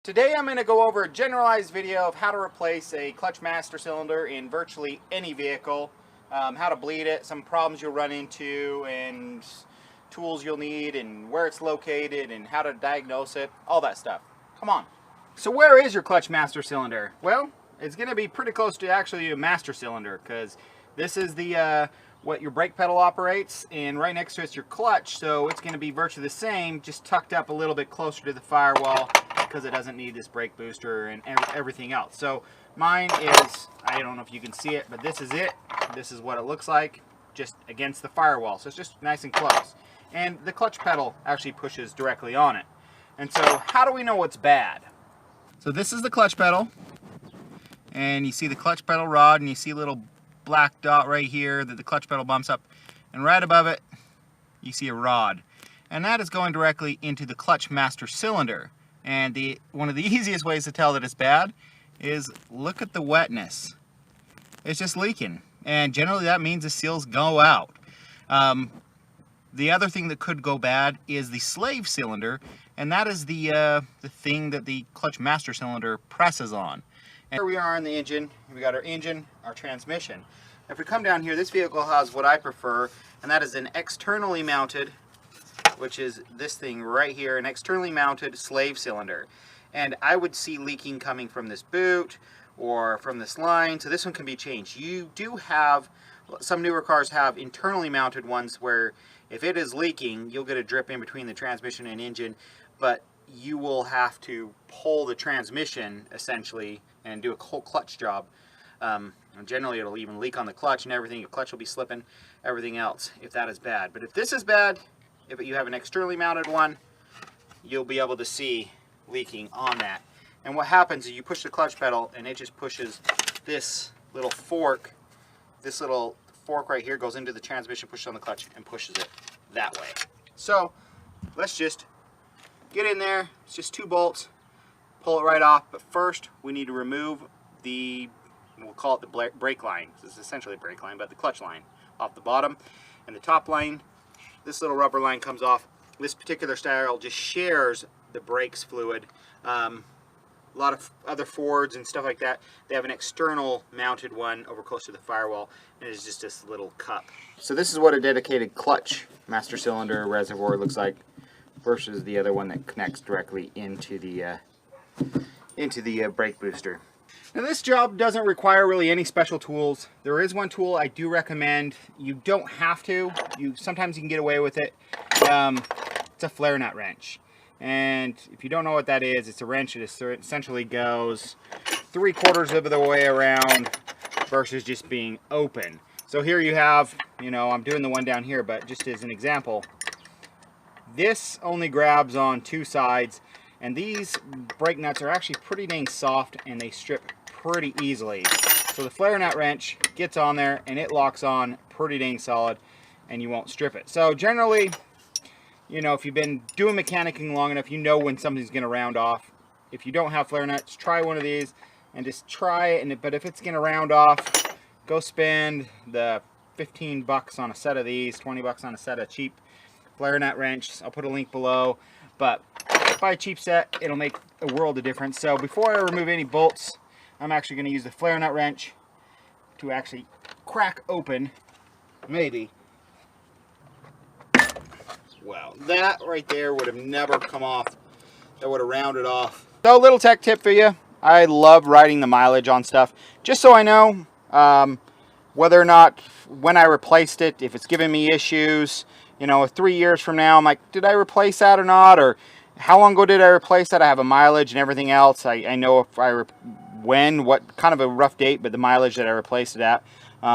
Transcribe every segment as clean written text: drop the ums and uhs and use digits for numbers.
Today I'm going to go over a generalized video of how to replace a clutch master cylinder in virtually any vehicle, how to bleed it, some problems you'll run into, and tools you'll need, and where it's located, and how to diagnose it, all that stuff. Come on. So where is your clutch master cylinder? Well, it's going to be pretty close to actually a master cylinder, because this is the what your brake pedal operates, and right next to it's your clutch, so it's going to be virtually the same, just tucked up a little bit closer to the firewall, because it doesn't need this brake booster and everything else. So mine is, I don't know if you can see it, but this is it. This is what it looks like, just against the firewall. So it's just nice and close. And the clutch pedal actually pushes directly on it. And so how do we know what's bad? So this is the clutch pedal. And you see the clutch pedal rod, and you see a little black dot right here that the clutch pedal bumps up. And right above it, you see a rod. And that is going directly into the clutch master cylinder. And one of the easiest ways to tell that it's bad is look at the wetness. It's just leaking, and generally that means the seals go out. The other thing that could go bad is the slave cylinder, and that is the thing that the clutch master cylinder presses on. And here we are in the engine. We got our engine, our transmission. If we come down here, this vehicle has what I prefer, and that is an externally mounted, which is this thing right here, an externally mounted slave cylinder. And I would see leaking coming from this boot or from this line, so this one can be changed. You do have, some newer cars have internally mounted ones where if it is leaking, you'll get a drip in between the transmission and engine, but you will have to pull the transmission essentially and do a whole clutch job. And generally it'll even leak on the clutch and everything. Your clutch will be slipping, everything else, if that is bad. But if this is bad, if you have an externally mounted one, you'll be able to see leaking on that. And what happens is you push the clutch pedal and it just pushes this little fork. This little fork right here goes into the transmission, pushes on the clutch, and pushes it that way. So let's just get in there. It's just 2 bolts. Pull it right off. But first we need to remove the, we'll call it the brake line. This is essentially a brake line, but the clutch line off the bottom. And the top line, this little rubber line comes off. This particular style just shares the brakes fluid. A lot of other Fords and stuff like that, they have an external mounted one over close to the firewall, and it's just this little cup. So this is what a dedicated clutch master cylinder reservoir looks like versus the other one that connects directly into the brake booster. Now this job doesn't require really any special tools. There is one tool I do recommend. You don't have to. Sometimes you can get away with it. It's a flare nut wrench. And if you don't know what that is, it's a wrench that essentially goes 3/4 of the way around versus just being open. So here you have, I'm doing the one down here, but just as an example, this only grabs on 2 sides. And these brake nuts are actually pretty dang soft, and they strip pretty easily. So the flare nut wrench gets on there and it locks on pretty dang solid, and you won't strip it. So generally, if you've been doing mechanicking long enough, you know when something's going to round off. If you don't have flare nuts, try one of these and just try it. But if it's going to round off, go spend the 15 bucks on a set of these, 20 bucks on a set of cheap flare nut wrenches. I'll put a link below. But buy a cheap set, it'll make a world of difference. So before I remove any bolts, I'm actually going to use the flare nut wrench to actually crack open, maybe. Wow, that right there would have never come off. That would have rounded off. So a little tech tip for you. I love writing the mileage on stuff, just so I know whether or not when I replaced it, if it's giving me issues. 3 years from now, I'm like, did I replace that or not? Or how long ago did I replace that? I have a mileage and everything else. I know if what kind of a rough date, but the mileage that I replaced it at.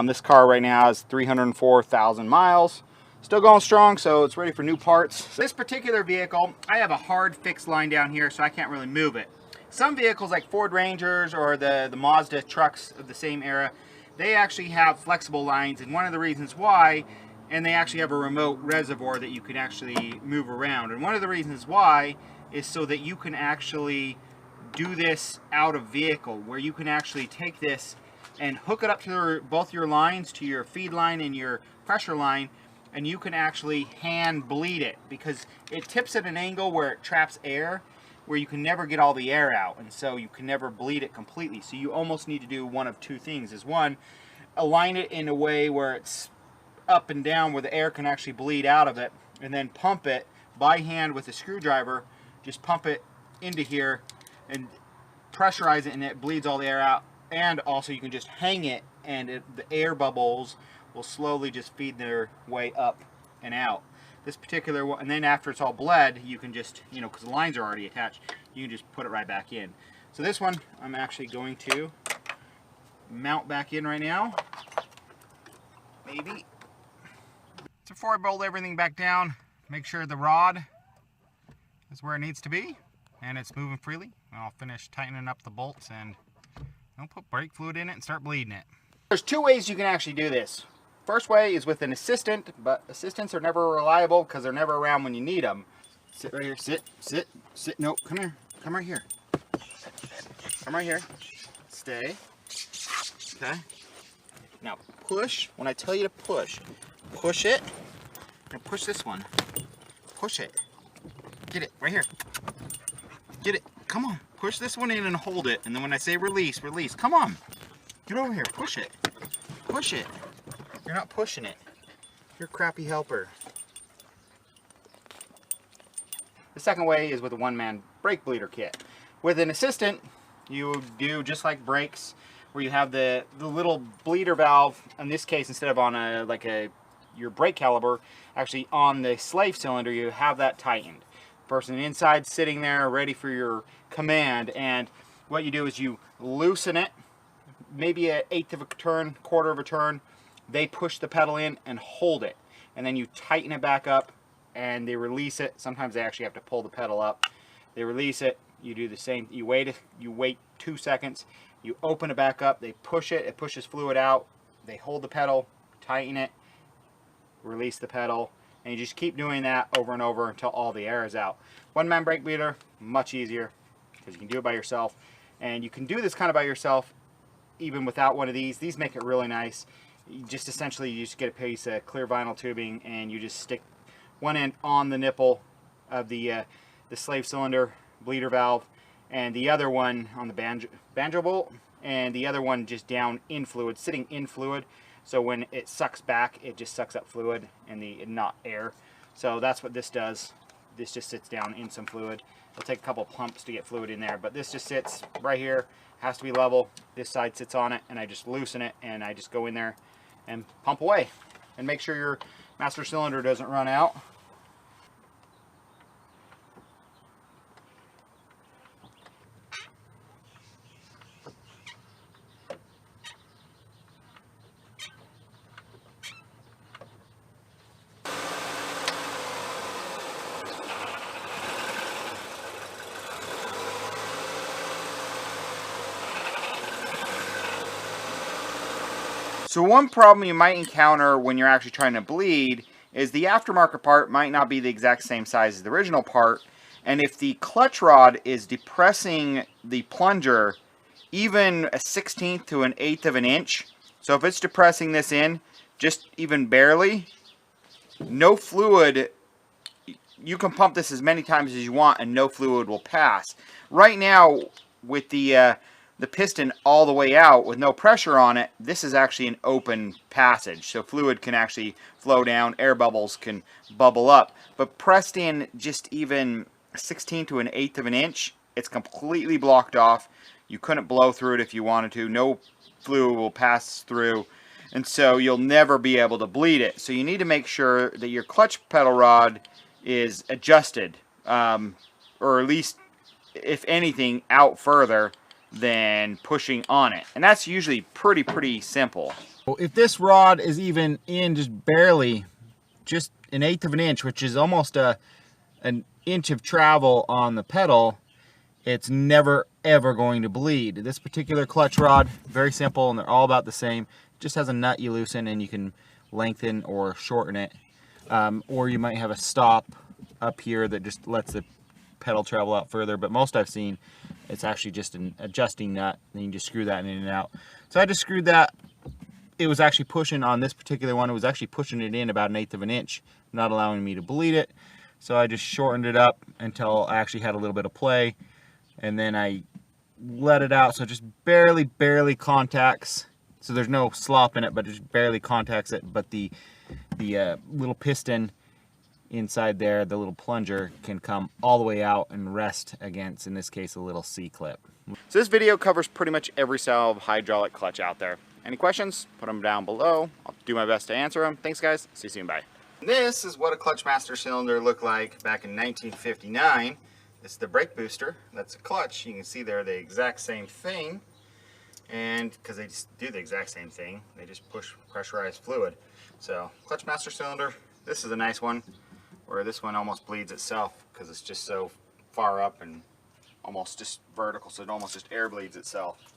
This car right now has 304,000 miles. Still going strong, so it's ready for new parts. So this particular vehicle, I have a hard fixed line down here, so I can't really move it. Some vehicles like Ford Rangers or the Mazda trucks of the same era, they actually have flexible lines, and one of the reasons why, and they actually have a remote reservoir that you can actually move around. And one of the reasons why is so that you can actually do this out of vehicle, where you can actually take this and hook it up to both your lines, to your feed line and your pressure line, and you can actually hand bleed it, because it tips at an angle where it traps air, where you can never get all the air out, and so you can never bleed it completely. So you almost need to do one of two things. Is one, align it in a way where it's up and down where the air can actually bleed out of it, and then pump it by hand with a screwdriver. Just pump it into here and pressurize it, and it bleeds all the air out. And also you can just hang it, and the air bubbles will slowly just feed their way up and out. This particular one, and then after it's all bled, you can just, you know, because the lines are already attached, you can just put it right back in. So this one I'm actually going to mount back in right now. Maybe. So before I bolt everything back down, make sure the rod is where it needs to be and it's moving freely. I'll finish tightening up the bolts and I'll put brake fluid in it and start bleeding it. There's two ways you can actually do this. First way is with an assistant, but assistants are never reliable because they're never around when you need them. Sit right here, sit, sit, sit. No, come here, come right here. Come right here, stay, okay. Now push, when I tell you to push it, and push this one, push it, get it, right here, get it, come on, push this one in and hold it, and then when I say release, release, come on, get over here, push it, push it. You're not pushing it. You're a crappy helper. The second way is with a one-man brake bleeder kit. With an assistant, you do just like brakes, where you have the little bleeder valve. In this case, instead of on your brake caliper, actually on the slave cylinder, you have that tightened. Person inside sitting there ready for your command, and what you do is you loosen it, maybe an eighth of a turn, quarter of a turn. They push the pedal in and hold it, and then you tighten it back up and they release it. Sometimes they actually have to pull the pedal up. They release it, you do the same, you wait 2 seconds, you open it back up, they push it, it pushes fluid out, they hold the pedal, tighten it, release the pedal, and you just keep doing that over and over until all the air is out. One-man brake bleeder, much easier because you can do it by yourself, and you can do this kind of by yourself even without one of these. These make it really nice. You just essentially, you just get a piece of clear vinyl tubing and you just stick one end on the nipple of the slave cylinder bleeder valve, and the other one on the banjo bolt, and the other one just down in fluid, sitting in fluid. So when it sucks back, it just sucks up fluid and not air. So that's what this does. This just sits down in some fluid. It'll take a couple pumps to get fluid in there, but this just sits right here. Has to be level. This side sits on it, and I just loosen it, and I just go in there and pump away, and make sure your master cylinder doesn't run out. So one problem you might encounter when you're actually trying to bleed is the aftermarket part might not be the exact same size as the original part, and if the clutch rod is depressing the plunger even a 1/16 to an 1/8 of an inch, so if it's depressing this in just even barely, no fluid, you can pump this as many times as you want and no fluid will pass. Right now, with the piston all the way out with no pressure on it, this is actually an open passage, so fluid can actually flow down, air bubbles can bubble up. But pressed in just even 1/16 to an 1/8 of an inch, it's completely blocked off. You couldn't blow through it if you wanted to. No fluid will pass through, and so you'll never be able to bleed it. So you need to make sure that your clutch pedal rod is adjusted, or at least, if anything, out further than pushing on it, and that's usually pretty simple. If this rod is even in just barely, just an 1/8 of an inch, which is almost an inch of travel on the pedal, it's never ever going to bleed. This particular clutch rod, very simple, and they're all about the same. It just has a nut you loosen and you can lengthen or shorten it, or you might have a stop up here that just lets the pedal travel out further, but most I've seen, it's actually just an adjusting nut, and you can just screw that in and out. So I just screwed that. It was actually pushing on this particular one, it was actually pushing it in about an 1/8 of an inch, not allowing me to bleed it. So I just shortened it up until I actually had a little bit of play, and then I let it out so it just barely contacts. So there's no slop in it, but it just barely contacts it. But the little piston inside there, the little plunger, can come all the way out and rest against, in this case, a little C-clip. So this video covers pretty much every style of hydraulic clutch out there. Any questions? Put them down below. I'll do my best to answer them. Thanks, guys. See you soon. Bye. This is what a clutch master cylinder looked like back in 1959. This is the brake booster. That's a clutch. You can see they're the exact same thing. And because they just do the exact same thing, they just push pressurized fluid. So clutch master cylinder, this is a nice one, where this one almost bleeds itself because it's just so far up and almost just vertical, so it almost just air bleeds itself.